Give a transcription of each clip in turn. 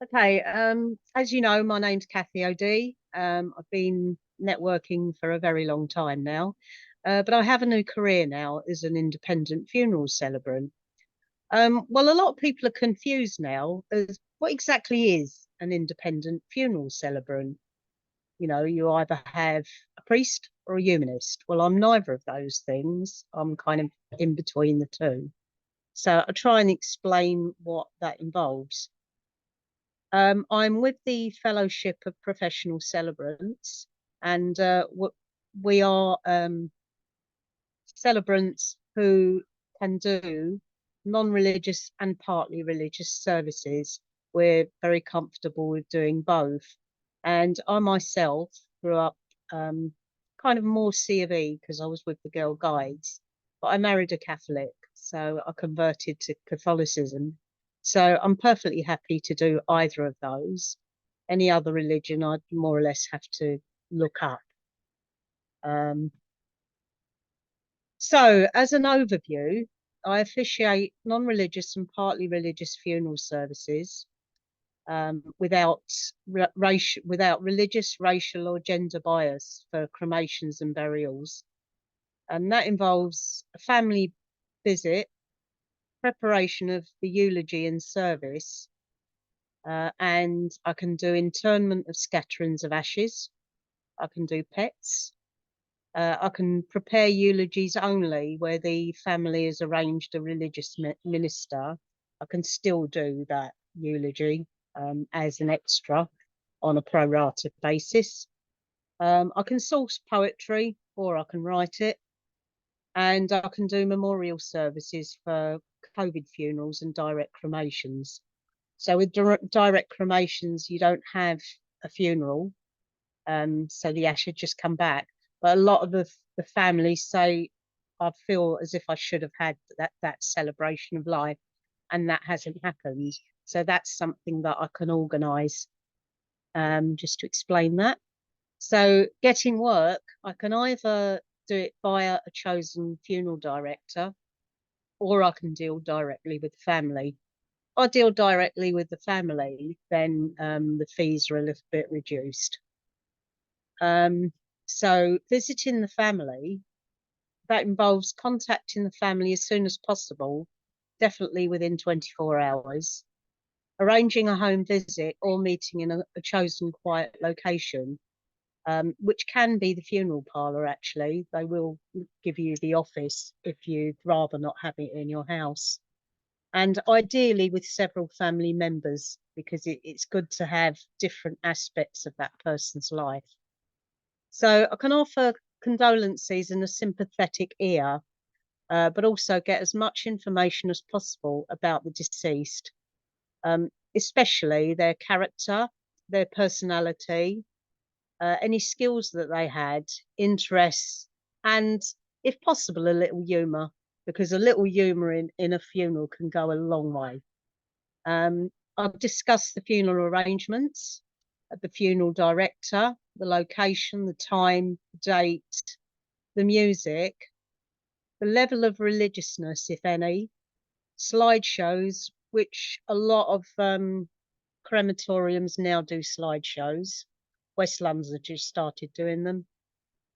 Okay, as you know, my name's Cathie O'Dea. I've been networking for a very long time now, but I have a new career now as an independent funeral celebrant. Well, a lot of people are confused now as what exactly is an independent funeral celebrant. You know, you either have a priest or a humanist. Well, I'm neither of those things. I'm kind of in between the two. So I'll try and explain what that involves. I'm with the Fellowship of Professional Celebrants, and we are celebrants who can do non-religious and partly religious services. We're very comfortable with doing both. And I myself grew up um, kind of more C of E because I was with the Girl Guides, but I married a Catholic, so I converted to Catholicism. So I'm perfectly happy to do either of those. Any other religion, I'd more or less have to look up. Um, so, as an overview, I officiate non-religious and partly religious funeral services without without religious, racial, or gender bias for cremations and burials, and that involves a family visit, preparation of the eulogy and service, and I can do interment of scatterings of ashes. I can do pets. I can prepare eulogies only where the family has arranged a religious minister. I can still do that eulogy as an extra on a pro rata basis. I can source poetry or I can write it, and I can do memorial services for COVID funerals and direct cremations. So with direct cremations, you don't have a funeral, so the ash had just come back. But a lot of the families say, I feel as if I should have had that celebration of life, and that hasn't happened. So that's something that I can organise, just to explain that. So getting work, I can either do it via a chosen funeral director, or I can deal directly with the family. If I deal directly with the family, then the fees are a little bit reduced. So visiting the family, that involves contacting the family as soon as possible, definitely within 24 hours, arranging a home visit or meeting in a chosen quiet location, which can be the funeral parlour actually. They will give you the office if you'd rather not have it in your house. And ideally with several family members, because it's good to have different aspects of that person's life. So I can offer condolences and a sympathetic ear, but also get as much information as possible about the deceased, especially their character, their personality, any skills that they had, interests, and if possible, a little humour, because a little humour in a funeral can go a long way. I've discussed the funeral arrangements, the funeral director, the location, the time, the date, the music, the level of religiousness, if any, slideshows, which a lot of crematoriums now do slideshows. West London's just started doing them.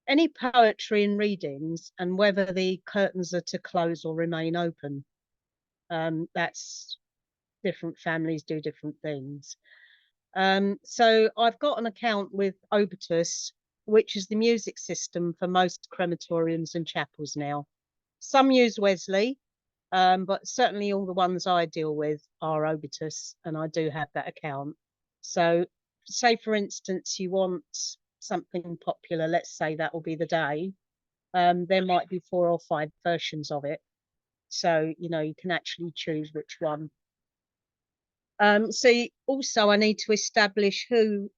Any poetry and readings, and whether the curtains are to close or remain open. That's different families do different things. So I've got an account with Obitus, which is the music system for most crematoriums and chapels now. Some use Wesley, but certainly all the ones I deal with are Obitus, and I do have that account. So, say for instance, you want something popular, let's say that will be the day. There might be 4 or 5 versions of it. So, you know, you can actually choose which one. So also I need to establish who,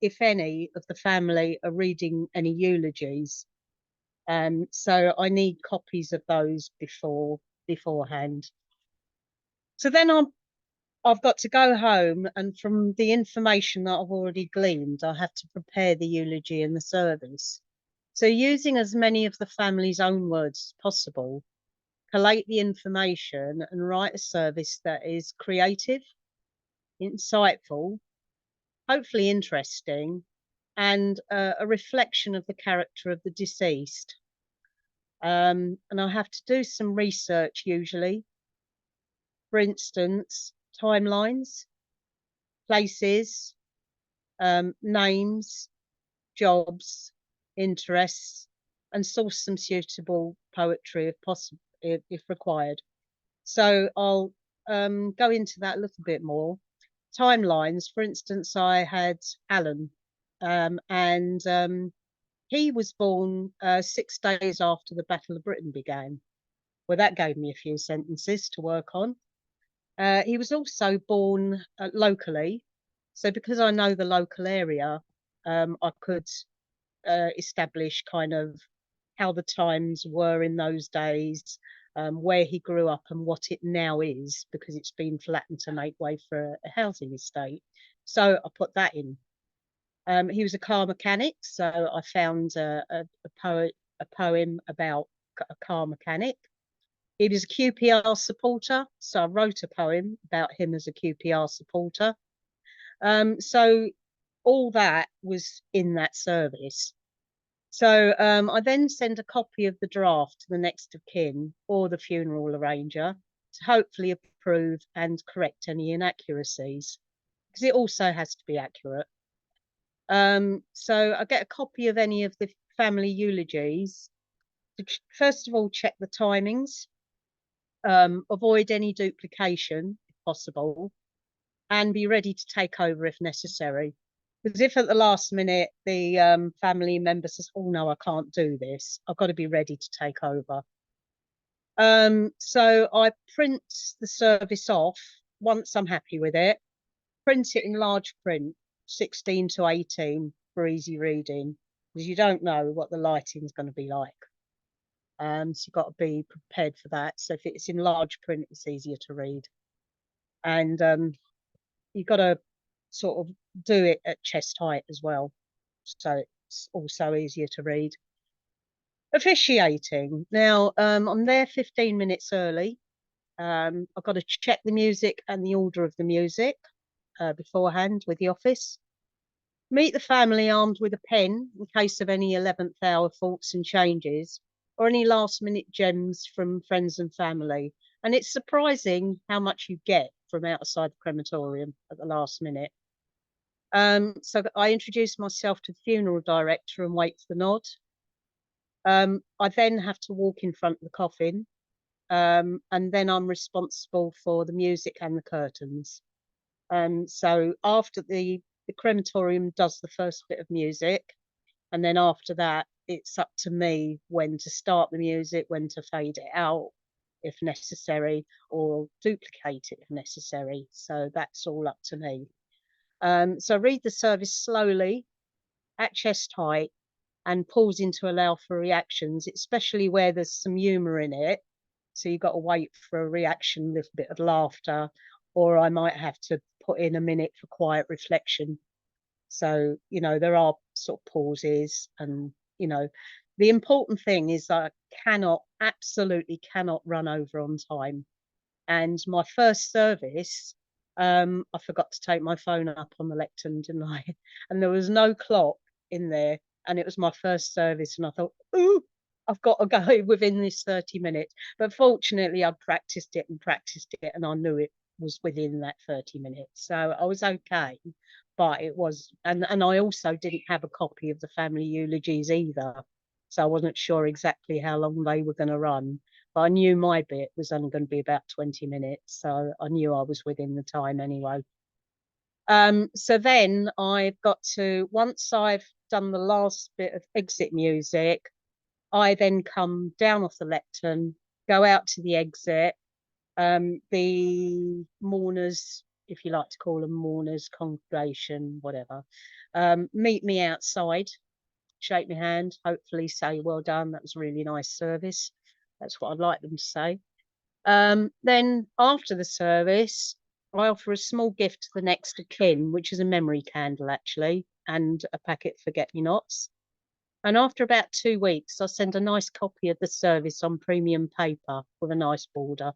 if any, of the family are reading any eulogies. So I need copies of those beforehand. So then I've got to go home, and from the information that I've already gleaned, I have to prepare the eulogy and the service. So using as many of the family's own words as possible, collate the information and write a service that is creative, insightful, hopefully interesting, and a reflection of the character of the deceased. And I have to do some research usually. For instance, timelines, places, names, jobs, interests, and source some suitable poetry if possible, if required. So I'll go into that a little bit more. Timelines, for instance, I had Alan, and he was born 6 days after the Battle of Britain began. Well, that gave me a few sentences to work on. He was also born locally. So because I know the local area, I could establish kind of how the times were in those days, where he grew up and what it now is, because it's been flattened to make way for a housing estate. So I put that in. He was a car mechanic, so I found a poem about a car mechanic. He was a QPR supporter, so I wrote a poem about him as a QPR supporter. So all that was in that service. So I then send a copy of the draft to the next of kin or the funeral arranger to hopefully approve and correct any inaccuracies, because it also has to be accurate. So I get a copy of any of the family eulogies to first of all check the timings, avoid any duplication if possible, and be ready to take over if necessary. Because if at the last minute the family member says, "Oh no, I can't do this," I've got to be ready to take over. So I print the service off once I'm happy with it, print it in large print, 16 to 18 for easy reading, because you don't know what the lighting is going to be like. So you've got to be prepared for that. So if it's in large print, it's easier to read. And you've got to sort of do it at chest height as well. So it's also easier to read. Officiating. Now, I'm there 15 minutes early. I've got to check the music and the order of the music beforehand with the office. Meet the family armed with a pen in case of any 11th hour faults and changes, or any last minute gems from friends and family. And it's surprising how much you get from outside the crematorium at the last minute. So I introduce myself to the funeral director and wait for the nod. I then have to walk in front of the coffin, and then I'm responsible for the music and the curtains. So after the crematorium does the first bit of music, and then after that, it's up to me when to start the music, when to fade it out if necessary, or duplicate it if necessary. So that's all up to me. So read the service slowly at chest height and pausing to allow for reactions, especially where there's some humour in it. So you've got to wait for a reaction, a little bit of laughter, or I might have to put in a minute for quiet reflection. So, you know, there are sort of pauses, and, you know, the important thing is that I absolutely cannot run over on time. And my first service, I forgot to take my phone up on the lectern, didn't I? And there was no clock in there, and it was my first service, and I thought, ooh, I've got to go within this 30 minutes. But fortunately, I'd practiced it, and I knew it was within that 30 minutes. So I was okay. But it was, and I also didn't have a copy of the family eulogies either. So I wasn't sure exactly how long they were going to run. But I knew my bit was only going to be about 20 minutes. So I knew I was within the time anyway. So then I've got to, once I've done the last bit of exit music, I then come down off the lectern, go out to the exit. The mourners, if you like to call them mourners, congregation, whatever, meet me outside, shake my hand, hopefully say, well done, that was a really nice service. That's what I'd like them to say. Then after the service, I offer a small gift to the next of kin, which is a memory candle, actually, and a packet of forget-me-nots. And after about 2 weeks, I send a nice copy of the service on premium paper with a nice border,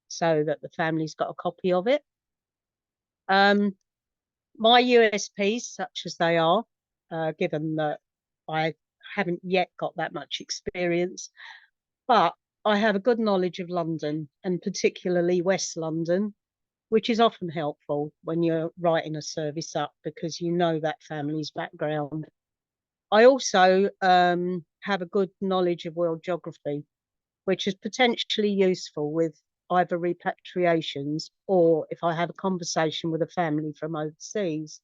so that the family's got a copy of it. My USPs, such as they are, given that I haven't yet got that much experience, but I have a good knowledge of London, and particularly West London, which is often helpful when you're writing a service up because you know that family's background. I also have a good knowledge of world geography, which is potentially useful with either repatriations or if I have a conversation with a family from overseas.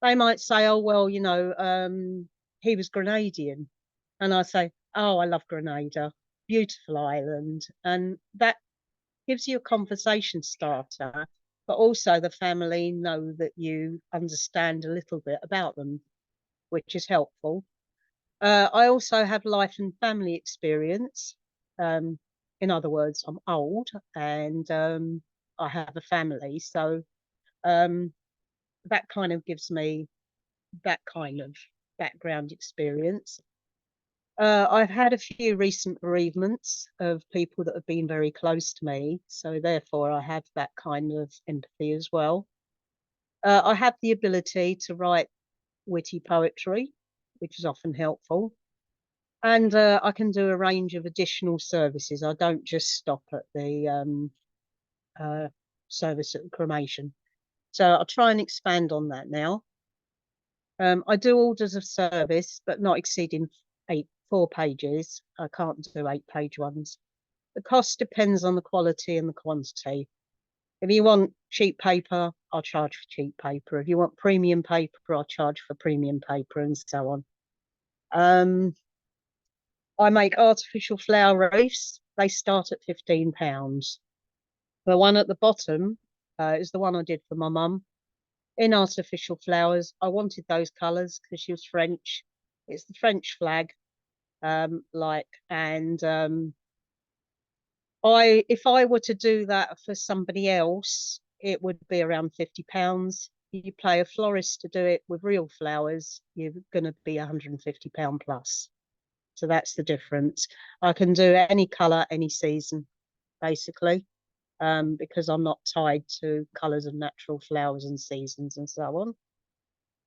They might say, oh, well, he was Grenadian. And I say, oh, I love Grenada, beautiful island. And that gives you a conversation starter, but also the family know that you understand a little bit about them, which is helpful. I also have life and family experience. In other words, I'm old and I have a family. So um, that kind of gives me that kind of background experience. I've had a few recent bereavements of people that have been very close to me. So therefore, I have that kind of empathy as well. I have the ability to write witty poetry, which is often helpful. And I can do a range of additional services. I don't just stop at the service at the cremation. So I'll try and expand on that now. I do orders of service, but not exceeding 4 pages. I can't do 8-page ones. The cost depends on the quality and the quantity. If you want cheap paper, I'll charge for cheap paper. If you want premium paper, I'll charge for premium paper, and so on. I make artificial flower wreaths. They start at £15. The one at the bottom is the one I did for my mum in artificial flowers. I wanted those colours because she was French. It's the French flag, and if I were to do that for somebody else, it would be around £50. You pay a florist to do it with real flowers, you're going to be £150 plus. So that's the difference. I can do any colour, any season, basically, because I'm not tied to colours of natural flowers and seasons and so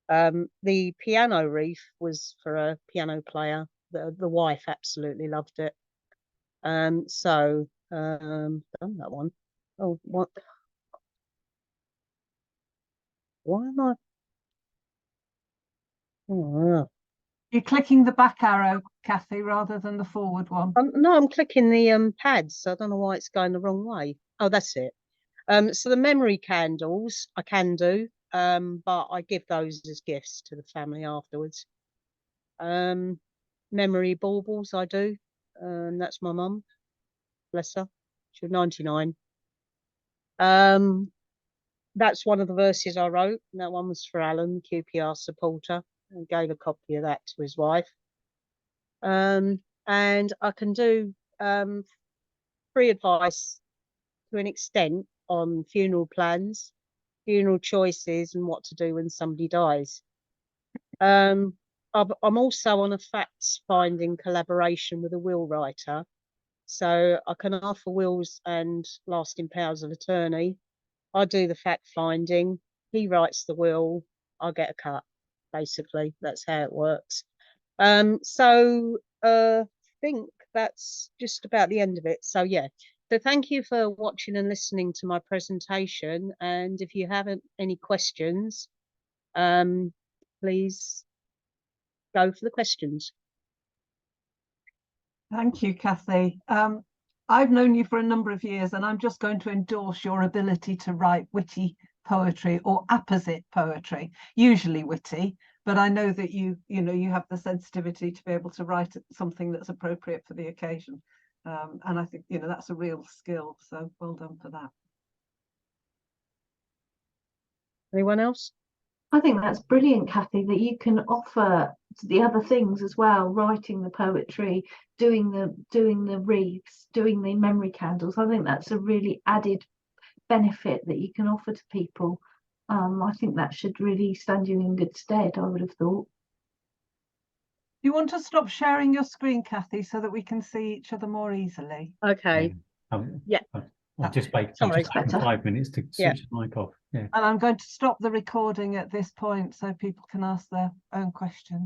on. The piano wreath was for a piano player. The wife absolutely loved it. Done that one. Oh, what? Why am I? Oh, You're clicking the back arrow, Cathie, rather than the forward one. no, I'm clicking the pads. I don't know why it's going the wrong way. Oh, that's it. So the memory candles I can do, but I give those as gifts to the family afterwards. Memory baubles I do, and that's my mum. Bless her. She was 99. That's one of the verses I wrote. And that one was for Alan, QPR supporter, and gave a copy of that to his wife. And I can do free advice to an extent on funeral plans, funeral choices, and what to do when somebody dies. I'm also on a facts finding collaboration with a will writer. So I can offer wills and lasting powers of attorney. I do the fact finding. He writes the will. I get a cut. Basically, that's how it works. I think that's just about the end of it. So yeah. So thank you for watching and listening to my presentation. And if you haven't any questions, please go for the questions. Thank you, Cathie. I've known you for a number of years, and I'm just going to endorse your ability to write witty poetry or apposite poetry, usually witty. But I know that you have the sensitivity to be able to write something that's appropriate for the occasion. And I think, that's a real skill. So well done for that. Anyone else? I think that's brilliant, Cathie, that you can offer the other things as well, writing the poetry, doing the wreaths, doing the memory candles. I think that's a really added benefit that you can offer to people. I think that should really stand you in good stead, I would have thought. Do you want to stop sharing your screen, Cathie, so that we can see each other more easily? Okay. Yeah. I'll just Sorry. take 5 minutes to Yeah. switch the mic off. Yeah. And I'm going to stop the recording at this point so people can ask their own questions.